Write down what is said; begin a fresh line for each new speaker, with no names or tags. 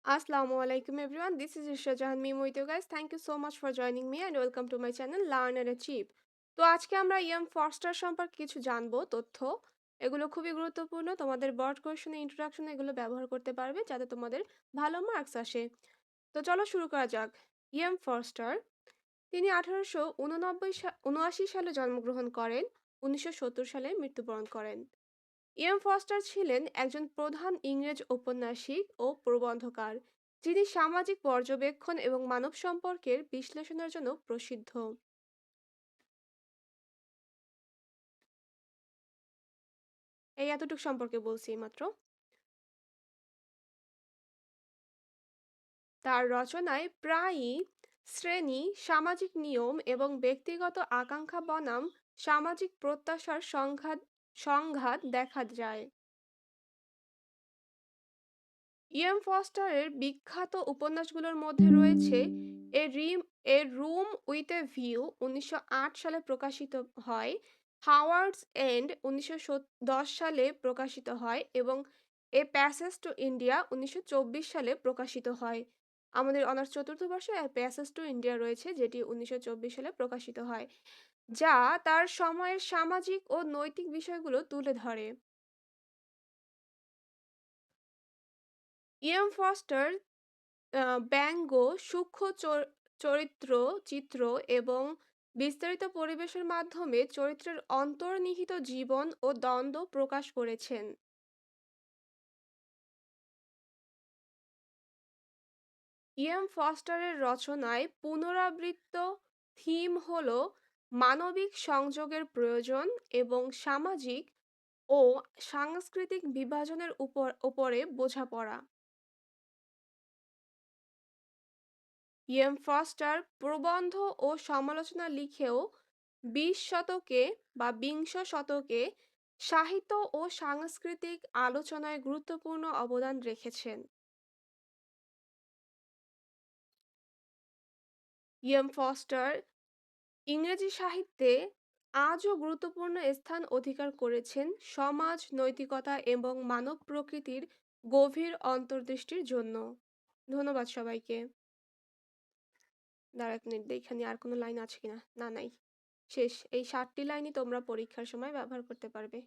Assalamualaikum everyone. This is Isha Jahan Meme with you guys. Thank you so much for joining me and welcome to my channel Learn and Achieve. তো আজকে আমরা EM Forster সম্পর্কে কিছু জানবো তথ্য। এগুলো খুবই গুরুত্বপূর্ণ। তোমাদের বোর্ড কোয়েশ্চেনে ইন্ট্রোডাকশনে এগুলো ব্যবহার করতে পারবে যাতে তোমাদের ভালো মার্কস আসে। তো চলো শুরু করা যাক। ইএম ফরস্টার তিনি 1879 সালে জন্মগ্রহণ করেন, 1970 সালে মৃত্যুবরণ করেন। ইএম ফস্টার ছিলেন একজন প্রধান ইংরেজ ঔপন্যাসিক ও প্রবন্ধকার, যিনি সামাজিক পর্যবেক্ষণ এবং মানব সম্পর্কের বিশ্লেষণের জন্য প্রসিদ্ধ। এই এতটুকু সম্পর্কে বলছি মাত্র। তার রচনায় প্রায়ই শ্রেণী, সামাজিক নিয়ম এবং ব্যক্তিগত আকাঙ্ক্ষা বনাম সামাজিক প্রত্যাশার সংঘাত সংঘাত দেখা যায়। ইএম ফস্টারের বিখ্যাত উপন্যাসগুলোর মধ্যে রয়েছে এ রিম এ রুম উইথ এ ভিউ 1908 সালে প্রকাশিত হয়, হাওয়ার্ডস এন্ড 1910 সালে প্রকাশিত হয় এবং এ প্যাসেজ টু ইন্ডিয়া 1924 সালে প্রকাশিত হয়। আমাদের অনার্স চতুর্থ বর্ষে এ প্যাসেজ টু ইন্ডিয়া রয়েছে, যেটি 1924 সালে প্রকাশিত হয়, যা তার সময়ের সামাজিক ও নৈতিক বিষয়গুলো তুলে ধরে। ইএম ফস্টার ব্যঙ্গ, সূক্ষ্ম চরিত্র চিত্র এবং বিস্তারিত পরিবেশের মাধ্যমে চরিত্রের অন্তর্নিহিত জীবন ও দ্বন্দ্ব প্রকাশ করেছেন। ইএম ফস্টারের রচনায় পুনরাবৃত্ত থিম হল মানবিক সংযোগের প্রয়োজন এবং সামাজিক ও সাংস্কৃতিক বিভাজনের উপরে বোঝাপড়া। ইএম ফস্টার প্রবন্ধ ও সমালোচনা লিখেও বিংশ শতকে সাহিত্য ও সাংস্কৃতিক আলোচনায় গুরুত্বপূর্ণ অবদান রেখেছেন। ইএম ফস্টার ইংরেজি সাহিত্যে আজও গুরুত্বপূর্ণ স্থান অধিকার করেছেন সমাজ, নৈতিকতা এবং মানব প্রকৃতির গভীর অন্তর্দৃষ্টির জন্য। ধন্যবাদ সবাইকে। দাঁড়া এক মিনিট, এখানে আর কোনো লাইন আছে কিনা। না, নাই। শেষ। এই 7টি লাইনই তোমরা পরীক্ষার সময় ব্যবহার করতে পারবে।